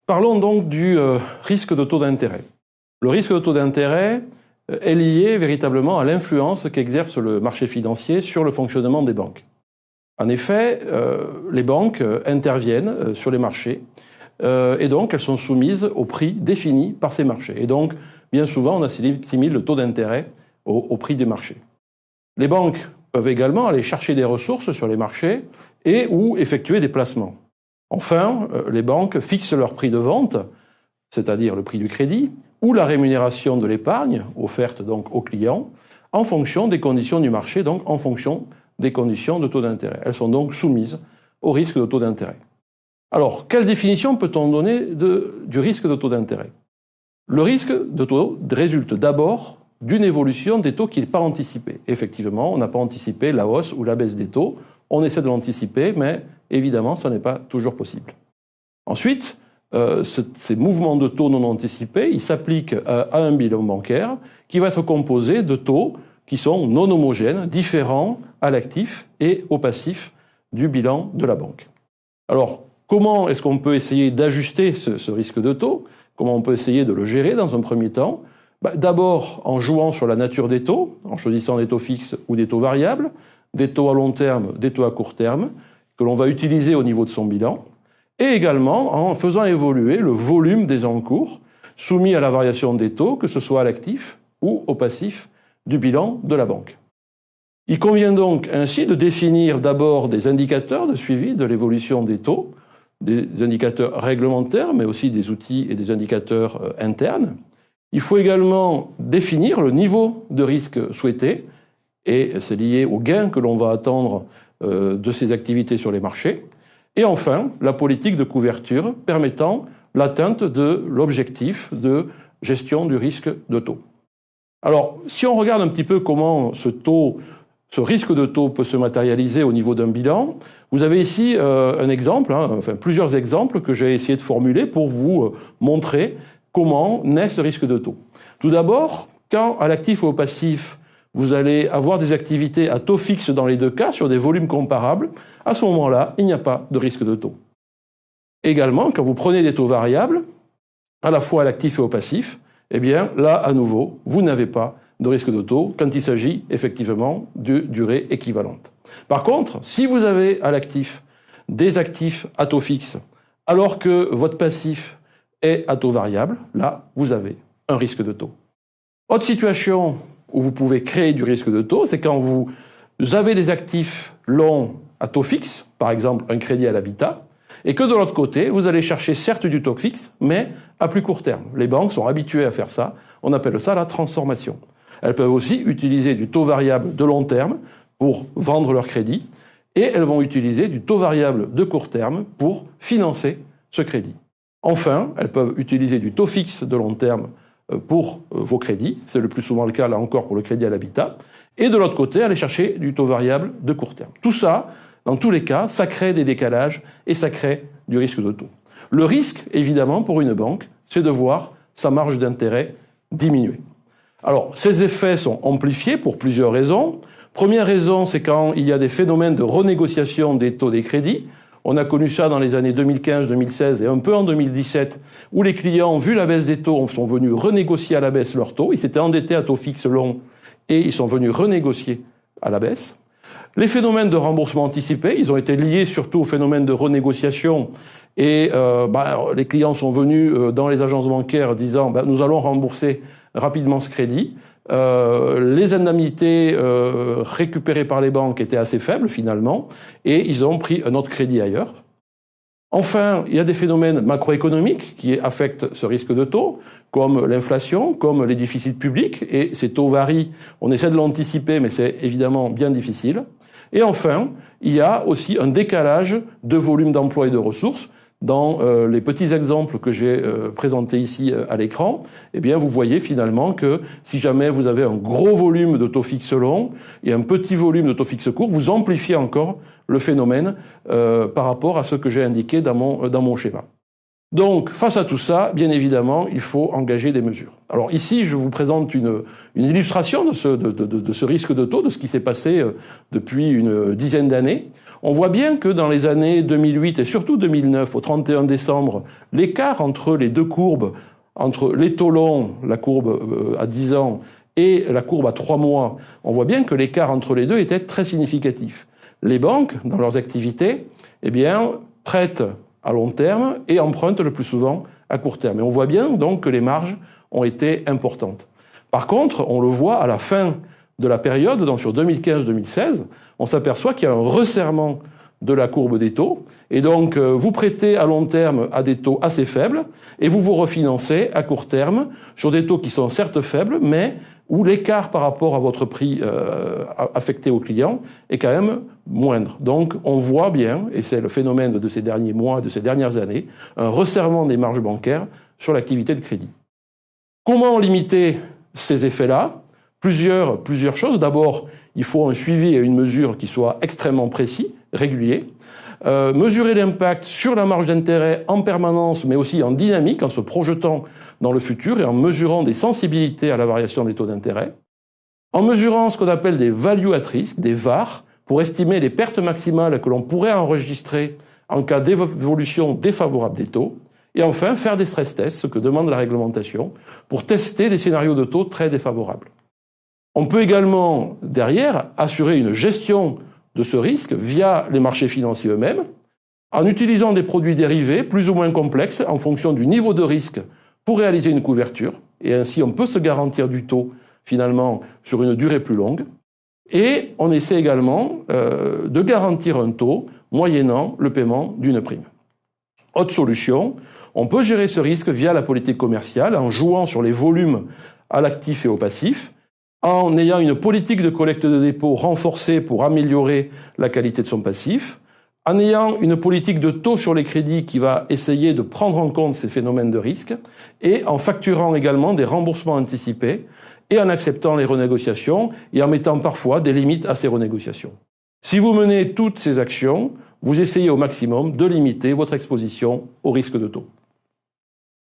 Parlons donc du risque de taux d'intérêt. Le risque de taux d'intérêt est lié véritablement à l'influence qu'exerce le marché financier sur le fonctionnement des banques. En effet, les banques interviennent sur les marchés et donc elles sont soumises au prix défini par ces marchés. Et donc, bien souvent, on assimile le taux d'intérêt au prix des marchés. Les banques peuvent également aller chercher des ressources sur les marchés et ou effectuer des placements. Enfin, les banques fixent leur prix de vente, c'est-à-dire le prix du crédit, ou la rémunération de l'épargne, offerte donc aux clients, en fonction des conditions du marché, donc en fonction des conditions de taux d'intérêt. Elles sont donc soumises au risque de taux d'intérêt. Alors, quelle définition peut-on donner du risque de taux d'intérêt? Le risque de taux résulte d'abord d'une évolution des taux qui n'est pas anticipée. Effectivement, on n'a pas anticipé la hausse ou la baisse des taux. On essaie de l'anticiper, mais évidemment, ça n'est pas toujours possible. Ensuite, ces mouvements de taux non anticipés, ils s'appliquent à un bilan bancaire qui va être composé de taux qui sont non homogènes, différents à l'actif et au passif du bilan de la banque. Alors, comment est-ce qu'on peut essayer d'ajuster ce risque de taux? Comment on peut essayer de le gérer dans un premier temps? D'abord, en jouant sur la nature des taux, en choisissant des taux fixes ou des taux variables, des taux à long terme, des taux à court terme, que l'on va utiliser au niveau de son bilan, et également en faisant évoluer le volume des encours soumis à la variation des taux, que ce soit à l'actif ou au passif du bilan de la banque. Il convient donc ainsi de définir d'abord des indicateurs de suivi de l'évolution des taux, des indicateurs réglementaires, mais aussi des outils et des indicateurs internes. Il faut également définir le niveau de risque souhaité, et c'est lié aux gains que l'on va attendre de ces activités sur les marchés. Et enfin, la politique de couverture permettant l'atteinte de l'objectif de gestion du risque de taux. Alors, si on regarde un petit peu comment ce risque de taux peut se matérialiser au niveau d'un bilan, vous avez ici un exemple, plusieurs exemples que j'ai essayé de formuler pour vous montrer comment naît ce risque de taux. Tout d'abord, quand à l'actif ou au passif, vous allez avoir des activités à taux fixe dans les deux cas, sur des volumes comparables, à ce moment-là, il n'y a pas de risque de taux. Également, quand vous prenez des taux variables, à la fois à l'actif et au passif, eh bien là, à nouveau, vous n'avez pas de risque de taux quand il s'agit effectivement de durée équivalente. Par contre, si vous avez à l'actif des actifs à taux fixe, alors que votre passif est à taux variable, là, vous avez un risque de taux. Autre situation où vous pouvez créer du risque de taux, c'est quand vous avez des actifs longs à taux fixe, par exemple un crédit à l'habitat, et que de l'autre côté, vous allez chercher certes du taux fixe, mais à plus court terme. Les banques sont habituées à faire ça, on appelle ça la transformation. Elles peuvent aussi utiliser du taux variable de long terme pour vendre leur crédit, et elles vont utiliser du taux variable de court terme pour financer ce crédit. Enfin, elles peuvent utiliser du taux fixe de long terme pour vos crédits, c'est le plus souvent le cas là encore pour le crédit à l'habitat, et de l'autre côté, aller chercher du taux variable de court terme. Tout ça, dans tous les cas, ça crée des décalages et ça crée du risque de taux. Le risque, évidemment, pour une banque, c'est de voir sa marge d'intérêt diminuer. Alors, ces effets sont amplifiés pour plusieurs raisons. Première raison, c'est quand il y a des phénomènes de renégociation des taux des crédits. On a connu ça dans les années 2015, 2016 et un peu en 2017, où les clients, vu la baisse des taux, sont venus renégocier à la baisse leurs taux. Ils s'étaient endettés à taux fixe long et ils sont venus renégocier à la baisse. Les phénomènes de remboursement anticipé, ils ont été liés surtout au phénomène de renégociation et les clients sont venus dans les agences bancaires disant nous allons rembourser rapidement ce crédit. Les indemnités récupérées par les banques étaient assez faibles finalement et ils ont pris un autre crédit ailleurs. Enfin, il y a des phénomènes macroéconomiques qui affectent ce risque de taux, comme l'inflation, comme les déficits publics, et ces taux varient. On essaie de l'anticiper, mais c'est évidemment bien difficile. Et enfin, il y a aussi un décalage de volume d'emploi et de ressources. Dans les petits exemples que j'ai présentés ici à l'écran, eh bien, vous voyez finalement que si jamais vous avez un gros volume de taux fixe long et un petit volume de taux fixe court, vous amplifiez encore le phénomène par rapport à ce que j'ai indiqué dans mon schéma. Donc, face à tout ça, bien évidemment, il faut engager des mesures. Alors ici, je vous présente une illustration de ce risque de taux, de ce qui s'est passé depuis une dizaine d'années. On voit bien que dans les années 2008 et surtout 2009, au 31 décembre, l'écart entre les deux courbes, entre les taux longs, la courbe à 10 ans, et la courbe à 3 mois, on voit bien que l'écart entre les deux était très significatif. Les banques, dans leurs activités, eh bien, prêtent à long terme et empruntent le plus souvent à court terme. Et on voit bien donc que les marges ont été importantes. Par contre, on le voit à la fin de la période, donc sur 2015-2016, on s'aperçoit qu'il y a un resserrement de la courbe des taux. Et donc, vous prêtez à long terme à des taux assez faibles et vous vous refinancez à court terme sur des taux qui sont certes faibles, mais où l'écart par rapport à votre prix affecté au client est quand même moindre. Donc, on voit bien, et c'est le phénomène de ces derniers mois, de ces dernières années, un resserrement des marges bancaires sur l'activité de crédit. Comment limiter ces effets-là ? Plusieurs choses. D'abord, il faut un suivi et une mesure qui soit extrêmement précis, régulier. Mesurer l'impact sur la marge d'intérêt en permanence, mais aussi en dynamique, en se projetant dans le futur et en mesurant des sensibilités à la variation des taux d'intérêt. En mesurant ce qu'on appelle des value at risk, des VaR, pour estimer les pertes maximales que l'on pourrait enregistrer en cas d'évolution défavorable des taux. Et enfin, faire des stress tests, ce que demande la réglementation, pour tester des scénarios de taux très défavorables. On peut également, derrière, assurer une gestion de ce risque via les marchés financiers eux-mêmes, en utilisant des produits dérivés plus ou moins complexes en fonction du niveau de risque pour réaliser une couverture. Et ainsi, on peut se garantir du taux, finalement, sur une durée plus longue. Et on essaie également de garantir un taux moyennant le paiement d'une prime. Autre solution, on peut gérer ce risque via la politique commerciale, en jouant sur les volumes à l'actif et au passif, en ayant une politique de collecte de dépôt renforcée pour améliorer la qualité de son passif, en ayant une politique de taux sur les crédits qui va essayer de prendre en compte ces phénomènes de risque, et en facturant également des remboursements anticipés, et en acceptant les renégociations, et en mettant parfois des limites à ces renégociations. Si vous menez toutes ces actions, vous essayez au maximum de limiter votre exposition au risque de taux.